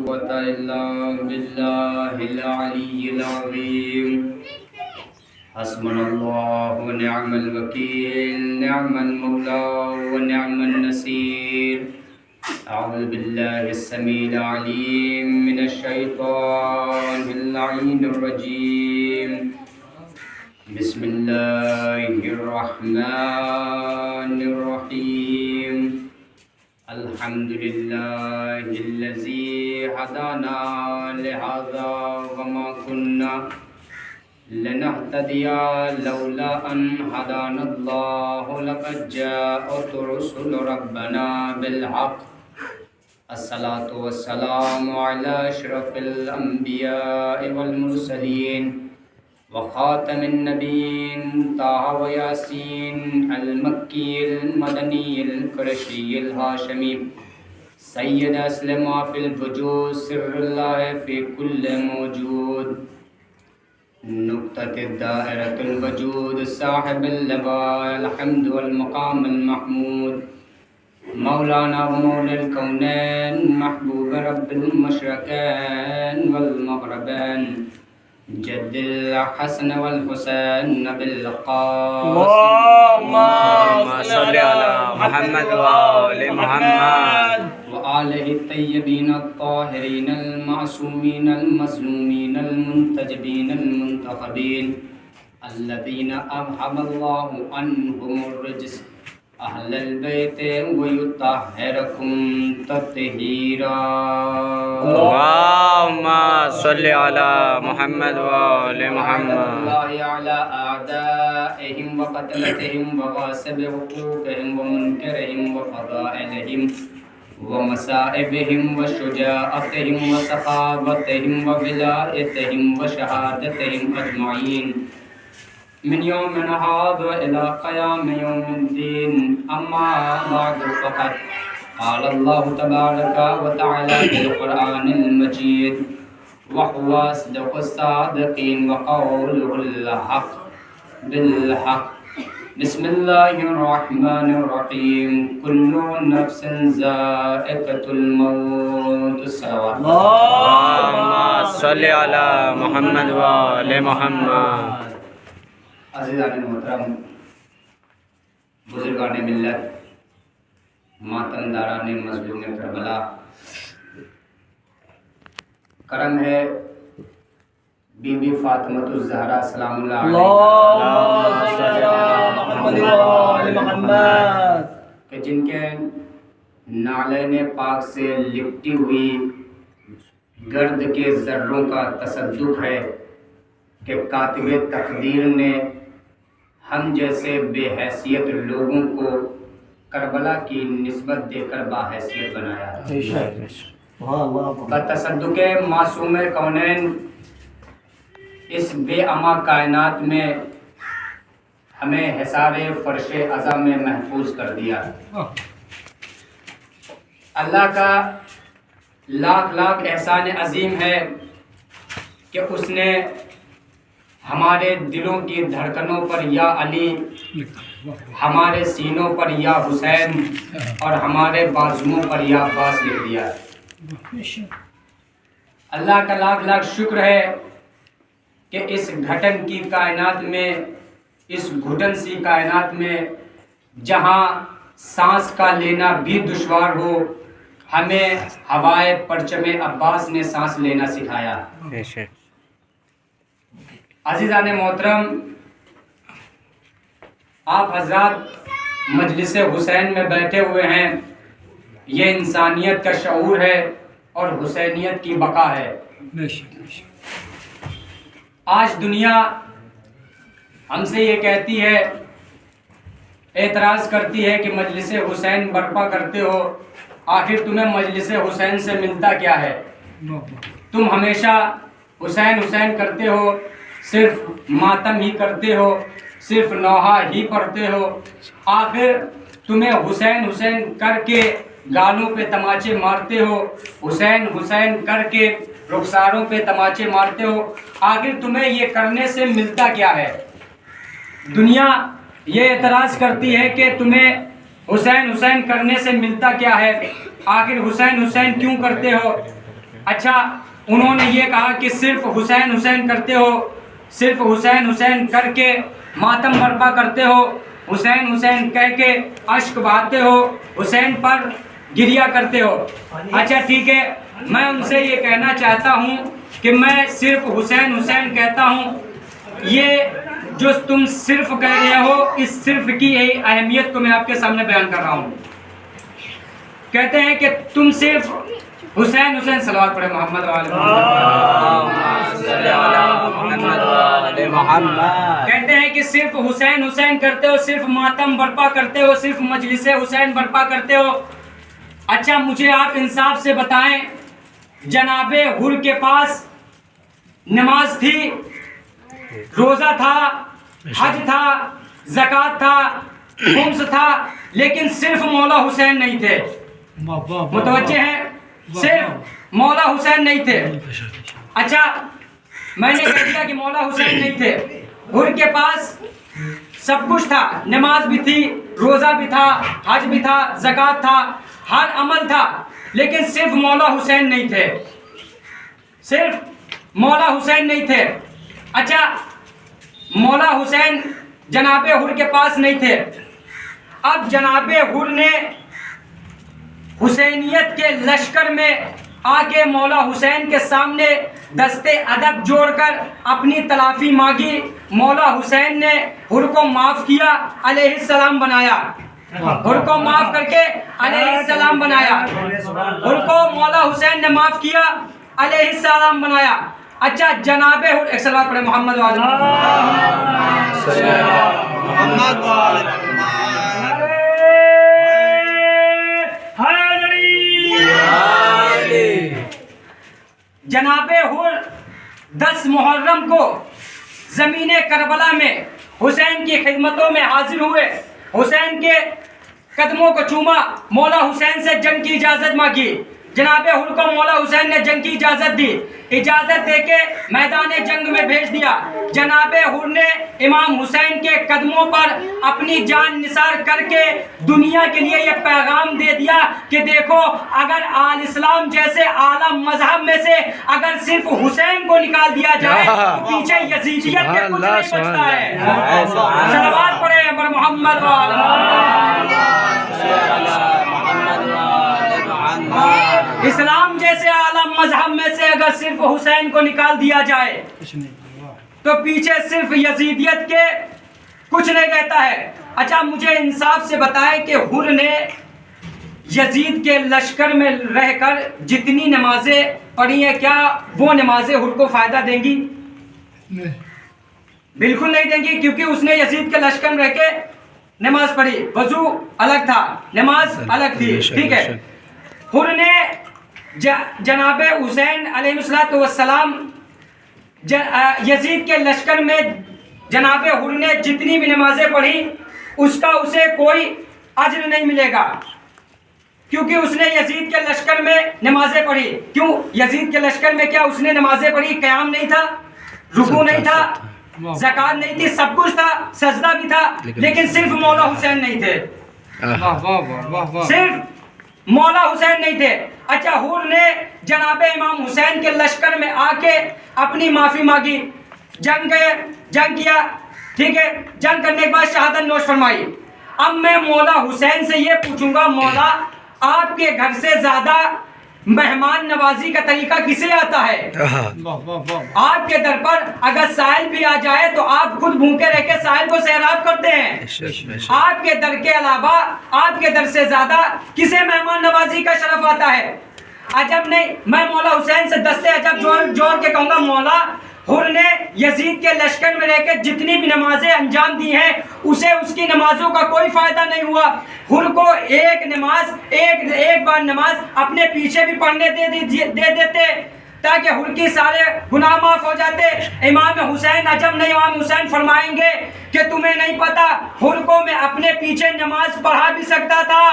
قوة إلا بالله العلي العظيم حسبنا الله ونعم الوكيل نعم المولى ونعم النصير أعوذ بالله السميع العليم من الشيطان اللعين الرجيم بسم الله الرحمن الرحيم الحمد لله الذي هدانا لهذا وما كنا لنهتدي لولا أن هدانا الله لقد جاءت رسل ربنا بالحق الصلاة والسلام على أشرف الأنبياء والمرسلين وخاتم النبيين طه وياسين المكي المدني القرشي الهاشمي سيد أسلم في الوجود سر الله في كل موجود نقطة الدائرة الوجود صاحب اللواء الحمد والمقام المحمود مولانا ومولى الكونين محبوب رب المشرقين والمغربين جد الحسن والحسين بالقاسم اللهم صل على محمد وآل محمد وآله الطيبين الطاهرين المعصومين المظلومين المنتجبين المنتخبين الذين أذهب الله عنهم الرجس أهل البيت ويطهركم تطهيرا اللهم صل على محمد وآل محمد الله على أعدائهم وقتلتهم وغاصب حقوقهم ومنكرهم وفضائلهم ومصائبهم وشجاعتهم وسخاوتهم وولايتهم وشهادتهم أجمعين من يوم هذا إلى قيام يوم الدين أما بعد فقد قال الله تبارك وتعالى في القرآن المجيد وهو أصدق الصادقين وقوله الحق بالحق بسم الله الرحمن الرحيم كل نفس ذائقة الموت اللهم صل على محمد وآل محمد عزیزان محترم بزرگان ملت ماتم داران مظلوم کربلا کرم ہے بی بی فاطمۃ الزہرا سلام اللہ علیہ کہ جن کے نعلین پاک سے لپٹی ہوئی گرد کے ذروں کا تصدق ہے کہ کاتب تقدیر نے ہم جیسے بے حیثیت لوگوں کو کربلا کی نسبت دے کر باحیثیت بنایا بتصدق معصوم کونین اس بے اما کائنات میں ہمیں حصار فرش عزا میں محفوظ کر دیا اللہ کا لاکھ لاکھ احسان عظیم ہے کہ اس نے ہمارے دلوں کی دھڑکنوں پر یا علی ہمارے سینوں پر یا حسین اور ہمارے بازوؤں پر یا عباس لکھ دیا اللہ کا لاکھ لاکھ شکر ہے کہ اس گھٹن کی کائنات میں اس گھٹن سی کائنات میں جہاں سانس کا لینا بھی دشوار ہو ہمیں ہوائے پرچم عباس نے سانس لینا سکھایا عزیزان محترم آپ حضرات مجلس حسین میں بیٹھے ہوئے ہیں یہ انسانیت کا شعور ہے اور حسینیت کی بقا ہے آج دنیا ہم سے یہ کہتی ہے اعتراض کرتی ہے کہ مجلس حسین برپا کرتے ہو آخر تمہیں مجلس حسین سے ملتا کیا ہے تم ہمیشہ حسین حسین کرتے ہو صرف ماتم ہی کرتے ہو صرف نوحہ ہی پڑھتے ہو آخر تمہیں حسین حسین کر کے گالوں پہ تماچے مارتے ہو حسین حسین کر کے رخساروں پہ تماچے مارتے ہو آخر تمہیں یہ کرنے سے ملتا کیا ہے دنیا یہ اعتراض کرتی ہے کہ تمہیں حسین حسین کرنے سے ملتا کیا ہے آخر حسین حسین کیوں کرتے ہو اچھا انہوں نے یہ کہا کہ صرف حسین حسین کرتے ہو، صرف حسین حسین کر کے ماتم برپا کرتے ہو، حسین حسین کہہ کے اشک بہاتے ہو، حسین پر گریا کرتے ہو۔ اچھا ٹھیک ہے، میں ان سے یہ کہنا چاہتا ہوں کہ میں صرف حسین حسین کہتا ہوں، یہ جو تم صرف کہہ رہے ہو اس صرف کی اہمیت کو میں آپ کے سامنے بیان کر رہا ہوں۔ کہتے ہیں کہ تم صرف حسین حسین، صلوات پڑھے محمد محمد، کہتے ہیں کہ صرف حسین حسین کرتے ہو، صرف ماتم برپا کرتے ہو، صرف مجلس حسین برپا کرتے ہو۔ اچھا مجھے آپ انصاف سے بتائیں، جناب حر کے پاس نماز تھی، روزہ تھا، حج تھا، زکوٰۃ تھا، خمس تھا، لیکن صرف مولا حسین نہیں تھے۔ متوجہ ہیں؟ صرف مولا حسین نہیں تھے۔ اچھا میں نے کہہ دیا کہ مولا حسین نہیں تھے، حر کے پاس سب کچھ تھا، نماز بھی تھی، روزہ بھی تھا، حج بھی تھا، زکوٰۃ تھا، ہر عمل تھا، لیکن صرف مولا حسین نہیں تھے، صرف مولا حسین نہیں تھے۔ اچھا مولا حسین جناب حر کے پاس نہیں تھے، اب جناب حر نے حسینیت کے لشکر میں آ کے مولا حسین کے سامنے دستے ادب جوڑ کر اپنی تلافی مانگی۔ مولا حسین نے حر کو معاف کیا، علیہ السلام بنایا، حر کو معاف کر کے علیہ السلام بنایا، حر کو مولا حسین نے معاف کیا، علیہ السلام بنایا۔ اچھا جناب حر، ایک صلوات پڑھے محمد وعلی جناب حر 10 محرم کو زمین کربلا میں حسین کی خدمتوں میں حاضر ہوئے، حسین کے قدموں کو چوما، مولا حسین سے جنگ کی اجازت مانگی۔ جناب حر کو مولا حسین نے جنگ کی اجازت دی، اجازت دے کے میدان جنگ میں بھیج دیا۔ جناب حر نے امام حسین کے قدموں پر اپنی جان نثار کر کے دنیا کے لیے یہ پیغام دے دیا کہ دیکھو اگر آل اسلام جیسے اعلیٰ مذہب میں سے اگر صرف حسین کو نکال دیا جائے تو پیچھے یزیدیت کے کچھ نہیں بچتا ہے۔ صلوات پڑھے پر محمد اسلام جیسے اعلیٰ مذہب میں سے اگر صرف حسین کو نکال دیا جائے تو پیچھے صرف یزیدیت کے کچھ نہیں رہتا ہے۔ اچھا مجھے انصاف سے بتائیں کہ حر نے یزید کے لشکر میں رہ کر جتنی نمازیں پڑھی ہیں کیا وہ نمازیں حر کو فائدہ دیں گی؟ بالکل نہیں دیں گی، کیونکہ اس نے یزید کے لشکر میں رہ کے نماز پڑھی، وضو الگ تھا، نماز الگ تھی، ٹھیک ہے۔ حر نے جناب حسین علیہ السلام یزید کے لشکر میں جناب حر نے جتنی بھی نمازیں پڑھی اس کا اسے کوئی اجر نہیں ملے گا، کیونکہ اس نے یزید کے لشکر میں نمازیں پڑھی۔ کیوں؟ یزید کے لشکر میں کیا اس نے نمازیں پڑھی؟ قیام نہیں تھا، رکوع نہیں تھا، زکوٰۃ نہیں تھی، سب کچھ تھا، سجدہ بھی تھا، لیکن صرف مولا حسین نہیں تھے، صرف مولا حسین نہیں تھے۔ اچھا حر نے جناب امام حسین کے لشکر میں آ کے اپنی معافی مانگی، جنگ کیا، ٹھیک ہے، جنگ کرنے کے بعد شہادت نوش فرمائی۔ اب میں مولا حسین سے یہ پوچھوں گا، مولا آپ کے گھر سے زیادہ مہمان نوازی کا طریقہ کسے آتا ہے؟ آپ کے در پر اگر سائل بھی آ جائے تو آپ خود بھوکے رہ کے سائل کو سیراب کرتے ہیں۔ آپ کے در کے علاوہ آپ کے در سے زیادہ کسے مہمان نوازی کا شرف آتا ہے؟ عجب نہیں، میں مولا حسین سے دستے عجب جوڑ کے کہوں گا، مولا حر نے یزید کے لشکر میں رہ کے جتنی بھی نمازیں انجام دی ہیں اسے اس کی نمازوں کا کوئی فائدہ نہیں ہوا۔ حر کو ایک بار نماز اپنے پیچھے بھی پڑھنے دے دیتے تاکہ حر کی سارے گناہ معاف ہو جاتے۔ امام حسین عجب نہیں، امام حسین فرمائیں گے کہ تمہیں نہیں پتا حر کو میں اپنے پیچھے نماز پڑھا بھی سکتا تھا،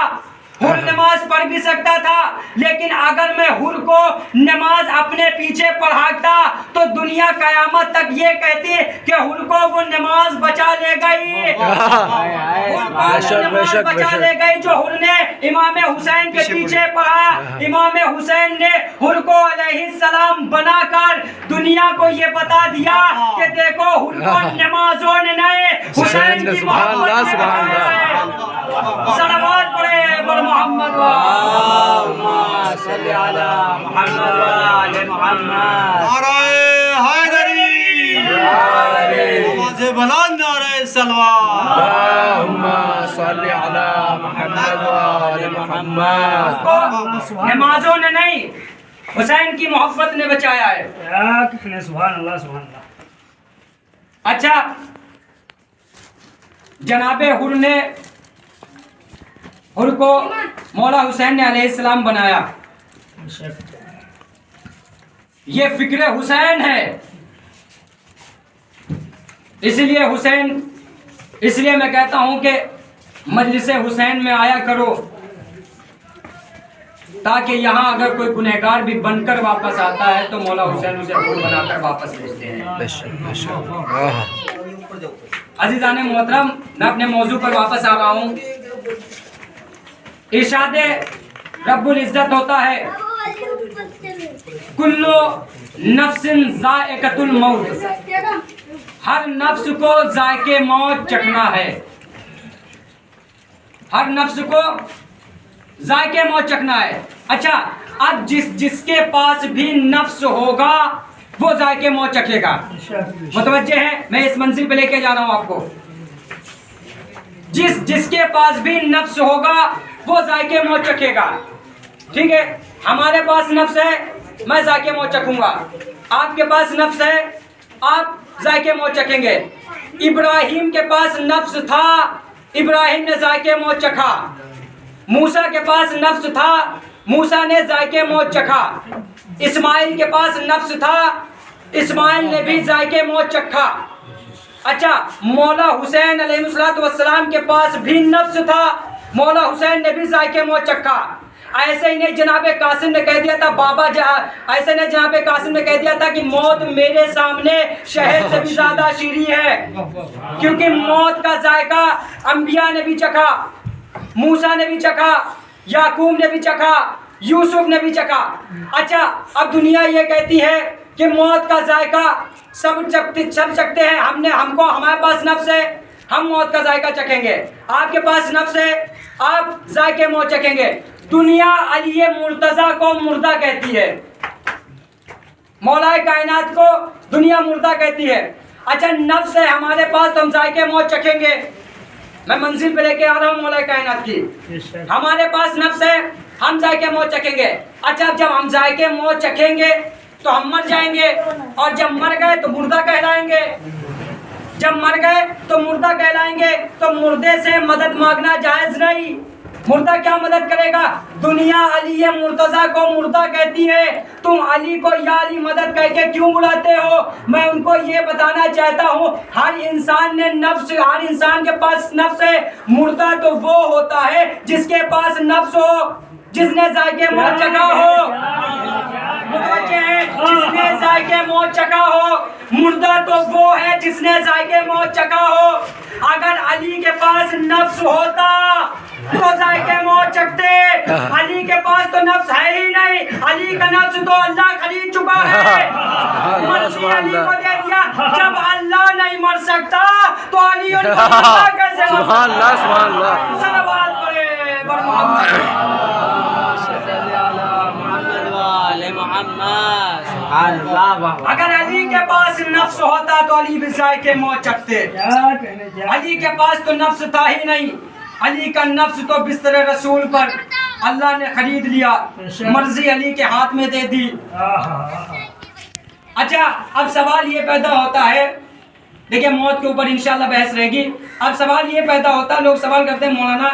حر نماز پڑھ بھی سکتا تھا، لیکن اگر میں حر کو نماز اپنے پیچھے پڑھاتا تو دنیا قیامت تک یہ کہتی کہ حر کو وہ نماز بچا لے گئی، نماز بچا لے گئی جو حر نے امام حسین کے پیچھے پڑھا۔ امام حسین نے حر کو علیہ السلام بنا کر دنیا کو یہ بتا دیا کہ دیکھو حر کو نمازوں نے نہیں حسین کی محبت نے بچایا ہے۔ صلوات پڑھے بر محمد اللہم صلی علی محمد وآل محمد۔ نعرہ حیدری، آواز بلند نعرہ سلوات۔ اللہم صلی علی محمد وآل محمد۔ کو نمازوں نے نہیں حسین کی محبت نے بچایا ہے۔ سبحان اللہ سبحان اللہ۔ اچھا، جناب حر نے حر کو مولا حسین نے علیہ السلام بنایا، یہ فکر حسین ہے۔ اس لیے میں کہتا ہوں کہ مجلس حسین میں آیا کرو، تاکہ یہاں اگر کوئی گنہگار بھی بن کر واپس آتا ہے تو مولا حسین اسے حر بنا کر واپس بھیجتے ہیں۔ عزیزان محترم، میں اپنے موضوع پر واپس آ رہا ہوں۔ ارشاد رب العزت ہوتا ہے کل نفس ذائقۃ الموت، ہر نفس کو ذائقے موت چکھنا ہے، ہر نفس کو ذائقے موت چکھنا ہے۔ اچھا، اب جس کے پاس بھی نفس ہوگا وہ ذائقے موت چکھے گا۔ متوجہ ہے؟ میں اس منزل پہ لے کے جا رہا ہوں آپ کو۔ جس کے پاس بھی نفس ہوگا وہ ذائقے موت چکھے گا، ٹھیک ہے؟ ہمارے پاس نفس ہے، میں ذائقے موت چکھوں گا۔ آپ کے پاس نفس ہے، آپ ذائقے موت چکھیں گے۔ ابراہیم کے پاس نفس تھا، ابراہیم نے ذائقے موت چکھا۔ موسیٰ کے پاس نفس تھا، موسیٰ نے ذائقے موت چکھا۔ اسماعیل کے پاس نفس تھا، اسماعیل نے بھی ذائقے موت چکھا۔ اچھا، مولا حسین علیہ السلام کے پاس بھی نفس تھا، مولا حسین نے بھی ذائقے موت چکھا۔ ایسے ہی نہیں جناب قاسم نے کہہ دیا تھا ایسے نہیں جناب قاسم نے کہہ دیا تھا کہ موت میرے سامنے شہد سے بھی زیادہ شیریں ہے، کیونکہ موت کا ذائقہ انبیاء نے بھی چکھا، موسیٰ نے بھی چکھا، یعقوب نے بھی چکھا، یوسف نے بھی چکھا۔ اچھا، اب دنیا یہ کہتی ہے کہ موت کا ذائقہ سب چکھتے ہیں، ہمارے پاس نفس ہے، ہم موت کا ذائقہ چکھیں گے۔ آپ کے پاس نفس ہے، آپ ذائقے موت چکھیں گے۔ دنیا علی مرتضیٰ کو مردہ کہتی ہے، مولا کائنات کو دنیا مردہ کہتی ہے۔ اچھا، نفس ہے ہمارے پاس تو ہم ذائقے موت چکھیں گے۔ میں منزل پہ لے کے آ رہا ہوں مولا کائنات کی۔ ہمارے پاس نفس ہے، ہم ذائقے موت چکھیں گے۔ اچھا، جب ہم ذائقے موت چکھیں گے تو ہم مر جائیں گے، اور جب مر گئے تو مردہ کہلائیں گے۔ جب مر گئے تو مردہ کہلائیں گے، تو مردے سے مدد مانگنا جائز نہیں۔ مردہ کیا مدد کرے گا؟ دنیا علی مرتضیٰ کو مردہ کہتی ہے، تم علی کو یا علی مدد کہہ کے کیوں بلاتے ہو؟ میں ان کو یہ بتانا چاہتا ہوں، ہر انسان نے نفس، ہر انسان کے پاس نفس ہے۔ مردہ تو وہ ہوتا ہے جس کے پاس نفس ہو، جس نے ذائقے موت چکھا ہو، متوجہ ہے؟ جس نے ذائقے موت چکھا ہو۔ مردہ تو وہ ہے جس نے ذائقے موت چکھا ہو۔ اگر علی کے پاس نفس ہوتا تو ذائقے موت چکھتے، علی کے پاس تو نفس ہے ہی نہیں، علی کا نفس تو اللہ خرید چکا ہے، مرضی علی کو دے دیا۔ جب اللہ نہیں مر سکتا تو علی ان کو مردہ کیسے مر سکتا؟ سبحان اللہ سبحان اللہ۔ صلوات پڑھے بر محمد۔ اگر علی کے پاس نفس ہوتا تو علی بھی ذائقے موت چکھتے۔ علی کے پاس تو نفس تھا ہی نہیں، علی کا نفس تو بستر رسول پر اللہ نے خرید لیا، مرضی علی کے ہاتھ میں دے دی۔ اچھا، اب سوال یہ پیدا ہوتا ہے، دیکھیں موت کے اوپر انشاءاللہ بحث رہے گی۔ اب سوال یہ پیدا ہوتا ہے، لوگ سوال کرتے ہیں مولانا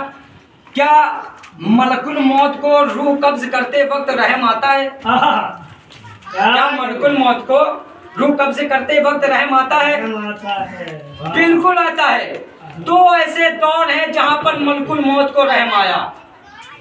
کیا ملک الموت کو روح قبض کرتے وقت رحم آتا ہے؟ کیا ملک الموت کو روح قبض کرتے وقت رحم آتا ہے؟ بالکل آتا ہے۔ دو ایسے دور ہیں جہاں پر ملک الموت کو رحم آیا۔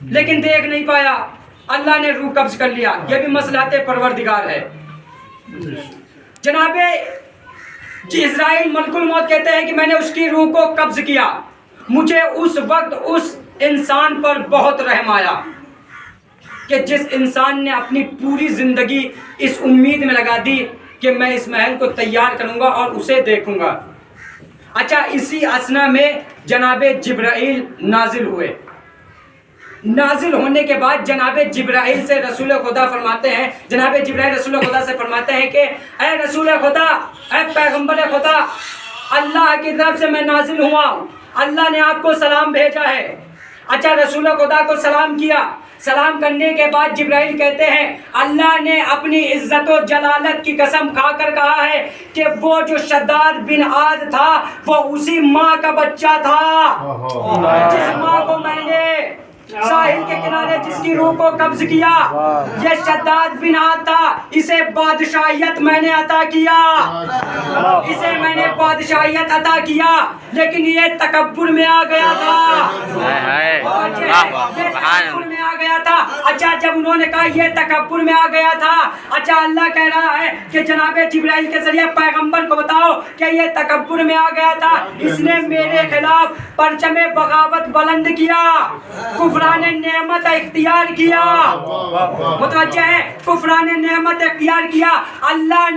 لیکن دیکھ نہیں پایا, اللہ نے روح قبض کر لیا. یہ بھی مصلحت پروردگار ہے. جناب جی اسرائیل ملک الموت کہتے ہیں کہ میں نے اس کی روح کو قبض کیا. مجھے اس وقت اس انسان پر بہت رحم آیا کہ جس انسان نے اپنی پوری زندگی اس امید میں لگا دی کہ میں اس محل کو تیار کروں گا اور اسے دیکھوں گا. اچھا, اسی اثنا میں جناب جبرائیل نازل ہوئے. نازل ہونے کے بعد جناب جبرائیل سے رسول خدا فرماتے ہیں, جناب جبرائیل رسول خدا سے فرماتے ہیں کہ اے رسول خدا, اے پیغمبر خدا, اللہ کی طرف سے میں نازل ہوا ہوں, اللہ نے آپ کو سلام بھیجا ہے. اچھا, رسول خدا کو سلام کیا. سلام کرنے کے بعد جبرائیل کہتے ہیں اللہ نے اپنی عزت و جلالت کی قسم کھا کر کہا ہے کہ وہ جو شداد بن عاد تھا وہ اسی ماں کا بچہ تھا جس ماں کو میں نے ساحل کے کنارے جس کی روح کو قبض کیا. یہ شداد بن عاد تھا, اسے بادشاہیت میں نے عطا کیا, اسے میں نے بادشاہیت عطا کیا, لیکن یہ تکبر میں آ گیا تھا, تکبر میں آ گیا تھا. اچھا, جب انہوں نے کہا یہ تکبر میں آ گیا تھا, اچھا اللہ کہہ رہا ہے کہ جناب جبرائیل کے ذریعے پیغمبر کو بتاؤ کہ یہ تکبر میں آ گیا تھا, اس نے میرے خلاف پرچم بغاوت بلند کیا, کفران نعمت اختیار کیا. متوجہ ہے, کفران نعمت اختیار کیا. اللہ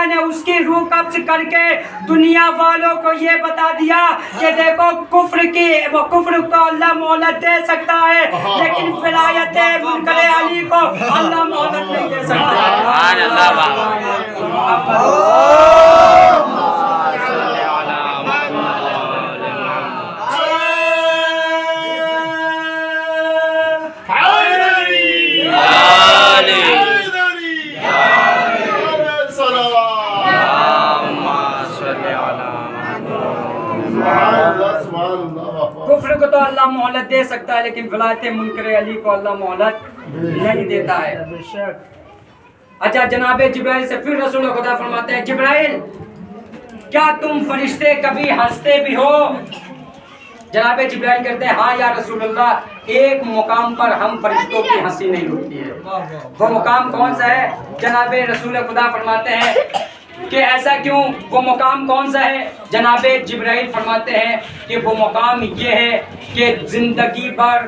نے اس کی روح قبض کر کے دنیا والوں کو یہ بتا دیا کہ دیکھو کفر کو اللہ مہلت دے سکتا ہے, لیکن ولایت منکر علی کو اللہ مہلت نہیں دے سکتا. کفر کو تو اللہ مہلت دے سکتا ہے, لیکن ولایت منکر علی کو اللہ مہلت نہیں دیتا ہے. اچھا, جناب جبرائیل سے پھر رسول خدا فرماتے ہیں جبرائیل کیا تم فرشتے کبھی ہنستے بھی ہو؟ جناب جبرائیل کہتے ہیں ہاں یا رسول اللہ, ایک مقام پر ہم فرشتوں کی ہنسی نہیں رکتی ہے. وہ مقام کون سا ہے؟ جناب رسول خدا فرماتے ہیں کہ ایسا کیوں, وہ مقام کون سا ہے؟ جناب جبرائیل فرماتے ہیں کہ وہ مقام یہ ہے کہ زندگی بھر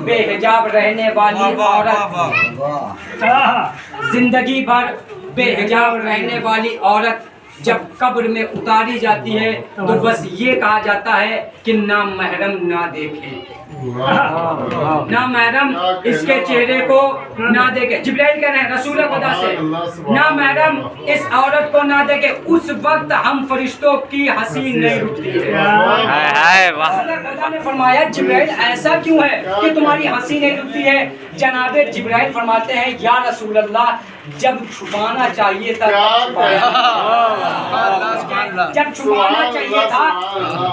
بے حجاب رہنے والی عورت, زندگی بھر بے حجاب رہنے والی عورت جب قبر میں اتاری جاتی ہے تو بس یہ کہا جاتا ہے کہ نامحرم نہ دیکھے, نامحرم اس کے چہرے کو نہ دیکھے. جبرائیل کہہ رہے ہیں رسول خدا سے نامحرم اس عورت کو نہ دیکھے. اس وقت ہم فرشتوں کی ہنسی نہیں رکتی ہے. رسول خدا نے فرمایا جبرائیل ایسا کیوں ہے کہ تمہاری ہنسی نہیں رکتی ہے؟ جناب جبرائیل فرماتے ہیں یا رسول اللہ, جب چھپانا چاہیے تھا جب چھپانا چاہیے تھا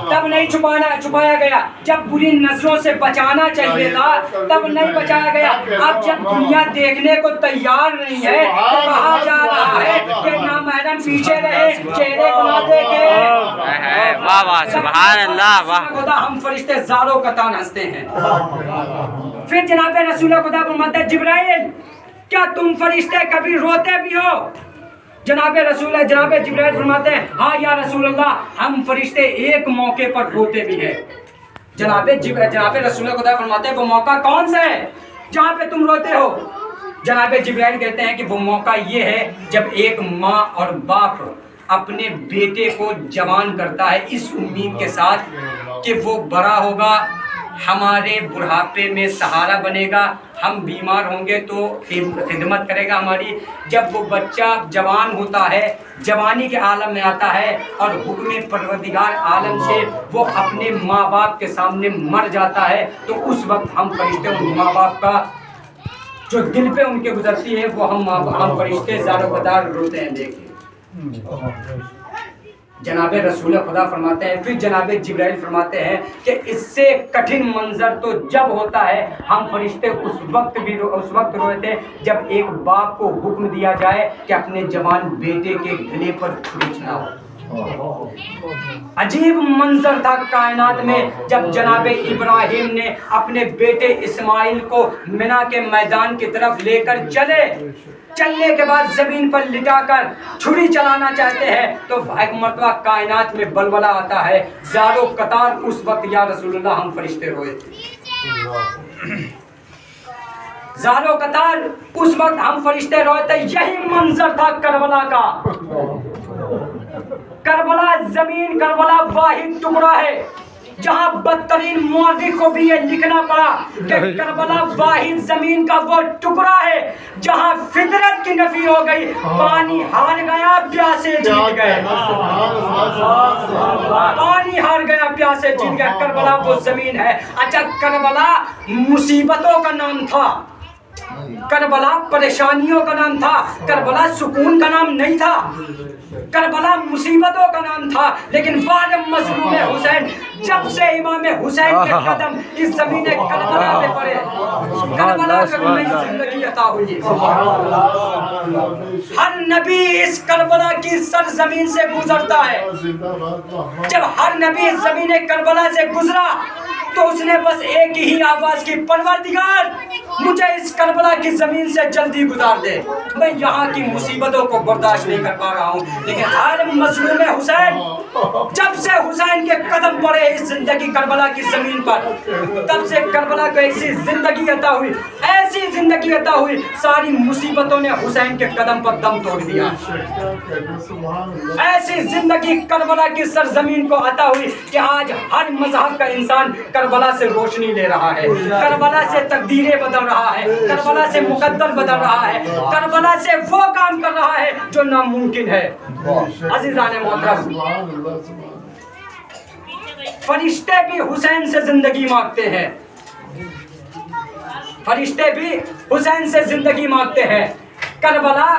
تب نہیں چھپایا گیا, جب بری نظروں سے بچانا چاہیے تھا تب نہیں بچایا گیا. اب جب دنیا دیکھنے کو تیار نہیں ہے تو کہا جا رہا ہے کہ نامحرم پیچھے رہے, چہرے کو نہ دیکھے. سبحان اللہ, واہ, خدا ہم فرشتے زاروں کا تان ہنستے ہیں. پھر جناب رسول خدا فرماتے ہیں جبرائیل کیا تم فرشتے کبھی روتے بھی ہو؟ جناب جبرائیل فرماتے ہیں ہاں یا رسول اللہ, ہم فرشتے ایک موقع پر روتے بھی ہیں. جناب رسول خدا فرماتے ہیں وہ موقع کون سا ہے جہاں پہ تم روتے ہو؟ جناب جبرائیل کہتے ہیں کہ وہ موقع یہ ہے جب ایک ماں اور باپ اپنے بیٹے کو جوان کرتا ہے اس امید کے ساتھ کہ وہ بڑا ہوگا, ہمارے بڑھاپے میں سہارا بنے گا, ہم بیمار ہوں گے تو خدمت کرے گا ہماری. جب وہ بچہ جوان ہوتا ہے, جوانی کے عالم میں آتا ہے اور حکم پروردگار عالم سے وہ اپنے ماں باپ کے سامنے مر جاتا ہے, تو اس وقت ہم فرشتے ان ماں باپ کا جو دل پہ ان کے گزرتی ہے وہ ہم فرشتے زار و بدار روتے ہیں دیکھ کے. جناب رسول خدا فرماتے ہیں پھر جناب جبرائیل فرماتے ہیں کہ اس سے کٹھن منظر تو جب ہوتا ہے, ہم فرشتے اس وقت روئے تھے جب ایک باپ کو حکم دیا جائے کہ اپنے جوان بیٹے کے گلے پر چھری چلاؤ. عجیب منظر تھا کائنات میں جب جناب ابراہیم نے اپنے بیٹے اسماعیل کو منا کے میدان کی طرف لے کر چلنے کے بعد زمین پر لٹا کر چھری چلانا چاہتے ہیں تو ایک مرتبہ کائنات میں بلبلہ آتا ہے. زارو قطار اس وقت یا رسول اللہ ہم فرشتے روئے تھے. زارو قطار اس وقت ہم فرشتے روئے تھے. یہی منظر تھا کربلا کا. کربلا زمین، کربلا واحد ٹکڑا ہے جہاں بدترین مورخ کو بھی یہ لکھنا پڑا کہ کربلا واحد زمین کا وہ ٹکڑا ہے جہاں فطرت کی نفی ہو گئی، پانی ہار گیا پیاسے جیت گئے. پانی ہار گیا پیاسے جیت گئے. کربلا وہ زمین ہے. اچھا، کربلا مصیبتوں کا نام تھا، کربلا پریشانیوں کا نام تھا، کربلا سکون کا نام نہیں تھا، کربلا مصیبتوں کا نام تھا. لیکن بعد مظلوم حسین، جب سے امام حسین کے قدم اس زمین کربلا پہ پڑے، کربلا کو نئی زندگی عطا ہوئی. ہر نبی اس کربلا کی سرزمین سے گزرتا ہے. جب ہر نبی اس زمین کربلا سے گزرا تو اس نے بس ایک ہی آواز کی، پروردگار مجھے اس کربلا کی زمین سے جلدی گزار دے، میں یہاں کی مصیبتوں کو برداشت نہیں کر پا رہا ہوں. لیکن ہر مظلوم حسین، جب سے حسین کے قدم پڑے اس زندگی کربلا کی زمین پر، تب سے کربلا کو ایسی زندگی عطا ہوئی، ایسی زندگی عطا ہوئی، ساری مصیبتوں نے حسین کے قدم پر دم توڑ دیا. ایسی زندگی کربلا کی سرزمین کو عطا ہوئی کہ آج ہر مذہب کا انسان کربلا سے روشنی لے رہا ہے، کربلا سے تقدیریں بدل رہا ہے، کربلا سے مقدر بدل رہا ہے، کربلا سے وہ کام کر رہا ہے جو ناممکن ہے. عزیزان محترم، فرشتے بھی حسین سے زندگی مانگتے ہیں، فرشتے بھی حسین سے زندگی مانگتے ہیں. کربلا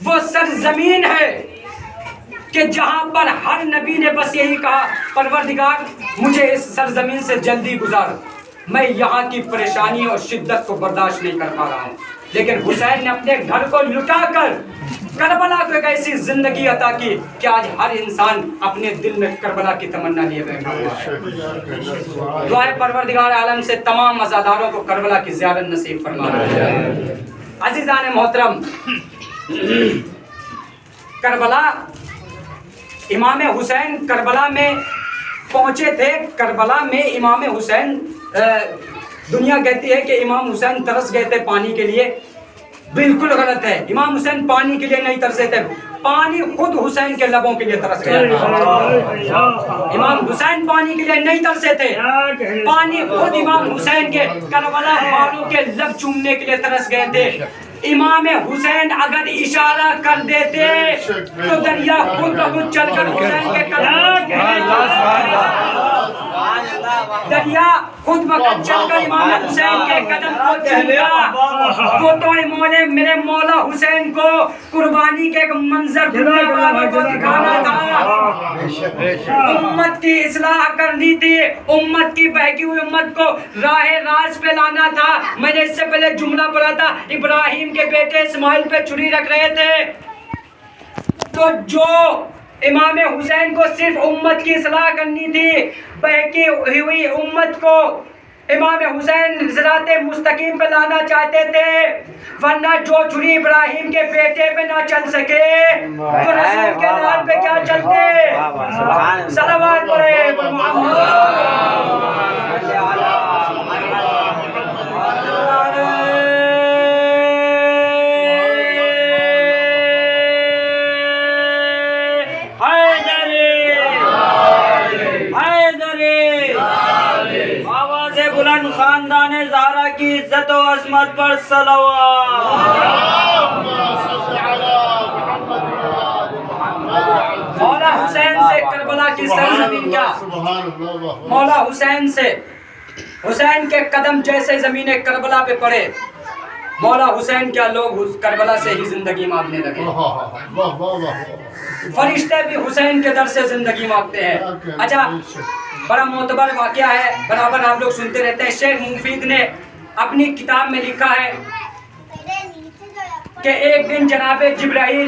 وہ سرزمین ہے کہ جہاں پر ہر نبی نے بس یہی کہا، پروردگار مجھے اس سرزمین سے جلدی گزار، میں یہاں کی پریشانی اور شدت کو برداشت نہیں کر پا رہا ہوں. لیکن حسین نے اپنے گھر کو لٹا کر کربلا کو ایک ایسی زندگی عطا کی کہ آج ہر انسان اپنے دل میں کربلا کی تمنا لیے بیٹھا ہوا ہے. دعائے پروردگار عالم سے تمام عزاداروں کو کربلا کی زیارت نصیب فرما. عزیزان محترم، کربلا، امام حسین کربلا میں پہنچے تھے. کربلا میں امام حسین، دنیا کہتی ہے کہ امام حسین ترس گئے تھے پانی کے لیے. بالکل غلط ہے. امام حسین پانی کے لیے نہیں ترسے تھے، پانی خود حسین کے لبوں کے لیے ترس گیا. امام حسین پانی کے لیے نہیں ترسے تھے، پانی خود امام حسین کے کربلا والوں کے لب چومنے کے لیے ترس گئے تھے. امام حسین اگر اشارہ کر دیتے تو دریا خود بخود چل کر حسین کے قدم، دریا خود بخود چل کر امام حسین کے قدم کو چلتا. وہ تو میرے مولا حسین کو قربانی کے ایک منظر دنیا والوں کو دکھانا تھا. امت کی اصلاح کرنی تھی، امت کی بہکی ہوئی امت کو راہ راست پہ لانا تھا. میں نے اس سے پہلے جملہ پڑھا تھا، ابراہیم کے بیٹے اسماعیل پہ چھری رکھ رہے تھے، تو جو امام حسین کو صرف امت کی اصلاح کرنی تھی، بہکی ہوئی امت کو امام حسین صراط مستقیم پہ لانا چاہتے تھے. ورنہ جو چھری ابراہیم کے بیٹے پہ نہ چل سکے تو رسول کے نام پہ کیا چلتے. صلوات پڑھے خاندان زہرا کی عزت و عظمت پر صلوات. مولا حسین سے کربلا کی سرزمین کیا، مولا حسین سے، حسین کے قدم جیسے زمین کربلا پہ پڑے، مولا حسین کیا لوگ کربلا سے ہی زندگی مانگنے لگے. فرشتے بھی حسین کے در سے زندگی مانگتے ہیں. اچھا، بڑا معتبر واقعہ ہے، برابر آپ لوگ سنتے رہتے ہیں. شیخ مفید نے اپنی کتاب میں لکھا ہے کہ ایک دن جناب جبرائیل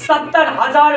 70,000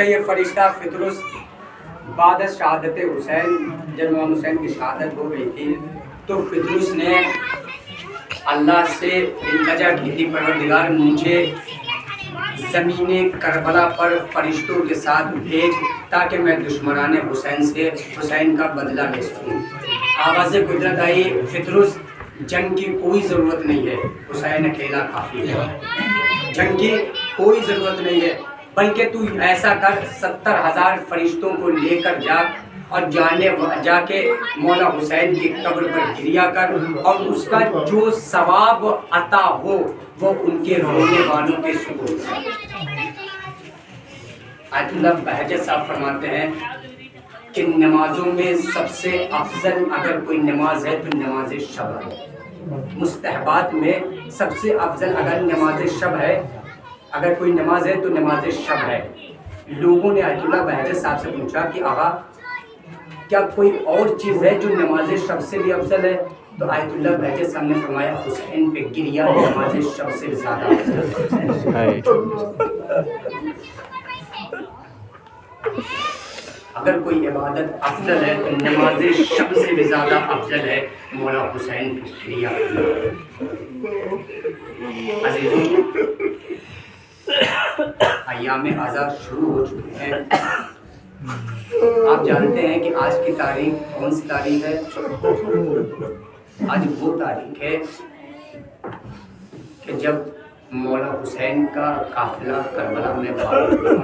اچھا یہ فرشتہ فطرس بعد از شہادت حسین، جب امام حسین کی شہادت ہو گئی تھی تو فطرس نے اللہ سے التجا کی تھی، پروردگار مجھے زمین کربلا پر فرشتوں کے ساتھ بھیج تاکہ میں دشمنان حسین سے حسین کا بدلہ لے سکوں۔ آواز قدرت آئی، فطرس جنگ کی کوئی ضرورت نہیں ہے، حسین اکیلا کافی ہے، جنگ کی کوئی ضرورت نہیں ہے، بلکہ تو ایسا کر 70,000 فرشتوں کو لے کر جا اور جا کے مولا حسین کی قبر پر گریا کر، اور اس کا جو ثواب عطا ہو وہ ان کے رونے والوں کے سپرد ہے۔ آیت اللہ بہجت صاحب فرماتے ہیں کہ نمازوں میں سب سے افضل اگر کوئی نماز ہے تو نماز شب ہے، مستحبات میں سب سے افضل اگر نماز شب ہے، اگر کوئی نماز ہے تو نماز شب ہے۔ لوگوں نے آیت اللہ بہجت صاحب سے پوچھا کہ آقا کیا کوئی اور چیز ہے جو نماز شب سے بھی افضل ہے؟ تو آیت اللہ بہجت صاحب نے فرمایا حسین پہ گریا نماز شب سے زیادہ افضل ہے۔ اگر کوئی عبادت افضل ہے تو نماز شب سے بھی زیادہ افضل ہے مولا حسین پہ گریا۔ عزیزوں، ایام آزاد شروع ہو چکے ہیں۔ آپ جانتے ہیں کہ آج کی تاریخ کون سی تاریخ ہے؟ آج وہ تاریخ ہے کہ جب مولا حسین کا قافلہ کربلا میں وارد ہوا۔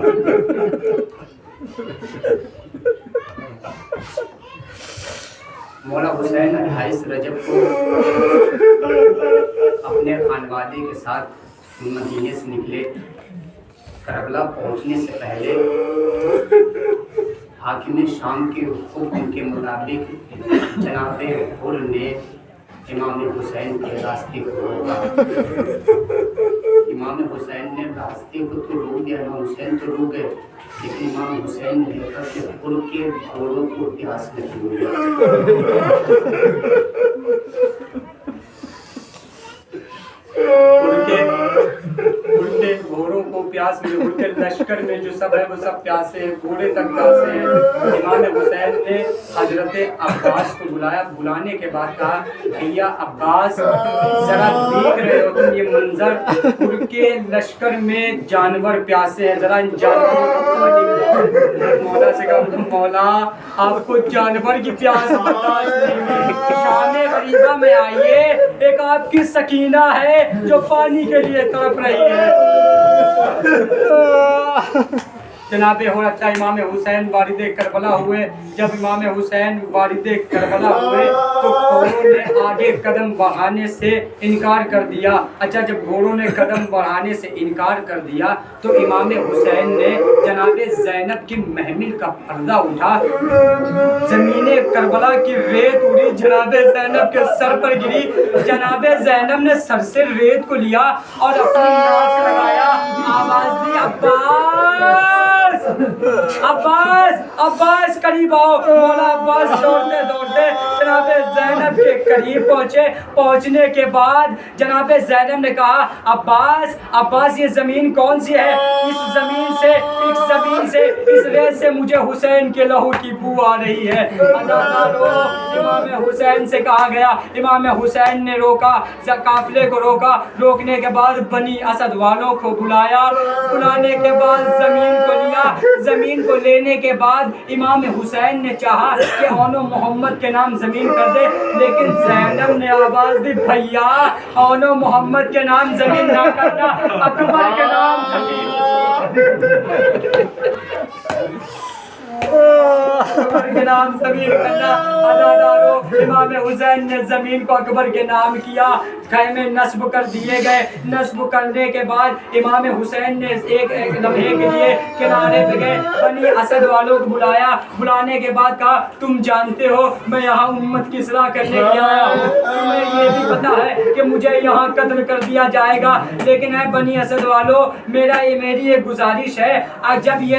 مولا حسین 28 رجب کو اپنے خانوادے کے ساتھ مدینے سے نکلے۔ کربلا پہنچنے سے پہلے حاکم شام کے حکم کے مطابق جناب حر نے امام حسین کے راستے کو روکا۔ امام حسین نے راستے کو تو روک دیا، امام حسین تو روک گئے، لیکن امام حسین نے دیکھا کہ حر کے گھوڑوں کو پیاس لگی ہوئی ہے، گھوڑوں کو پیاس میں، ان کے لشکر میں جو سب ہے وہ سب پیاسے ہیں، گھوڑے تک پیاسے ہیں۔ امام حسین نے حضرت عباس کو بلایا، بلانے کے بعد کہا بھیا عباس ذرا دیکھ رہے ہو تم یہ منظر، ان کے لشکر میں جانور پیاسے ہیں، ذرا ان جانوروں کو پانی۔ مولا سے کہا مولا آپ کو جانور کی پیاس برداشت نہیں ہے، شام غریبہ میں آئیے، ایک آپ کی سکینہ ہے جو پانی کے لیے تڑپ رہی ہے۔ جناب حضرت امام حسین وارد کربلا ہوئے۔ جب امام حسین وارد کربلا ہوئے تو گھوڑوں نے آگے قدم بڑھانے سے انکار کر دیا۔ اچھا جب گھوڑوں نے قدم بڑھانے سے انکار کر دیا تو امام حسین نے جناب زینب کی محمل کا پردہ اٹھا، زمین کربلا کی ریت اڑی، جناب زینب کے سر پر گری۔ جناب زینب نے سر سے ریت کو لیا اور اپنی ناک لگایا، آواز دی عباس عباس عباس قریب آؤ۔ مولا عباس دوڑتے دوڑتے جناب زینب کے قریب پہنچے۔ پہنچنے کے بعد جناب زینب نے کہا عباس عباس یہ زمین کون سی ہے؟ اس زمین سے اس ریت سے مجھے حسین کے لہو کی بو آ رہی ہے۔ امام حسین سے کہا گیا، امام حسین نے روکا، قافلے کو روکا۔ روکنے کے بعد بنی اسد والوں کو بلایا، بلانے کے بعد زمین کو لیا۔ زمین کو لینے کے بعد امام حسین نے چاہا کہ اون و محمد کے نام زمین کر دے، لیکن زینب نے آواز دی بھیا اون و محمد کے نام زمین نہ کرنا، اکبر کے نام زمین کے نام زمین کرنا۔ عزادارو امام حسین نے زمین کو اکبر کے نام کیا، خیمے نصب کر دیے گئے۔ نصب کرنے کے بعد امام حسین نے ایک لمحے کے لیے کنارے پہ گئے، بنی اسد والوں کو بلایا۔ بلانے کے بعد کہا تم جانتے ہو میں یہاں امت کی اصلاح کرنے کے آیا ہوں، تمہیں یہ بھی پتا ہے کہ مجھے یہاں قتل کر دیا جائے گا، لیکن اے بنی اسد والوں میری ایک گزارش ہے، جب یہ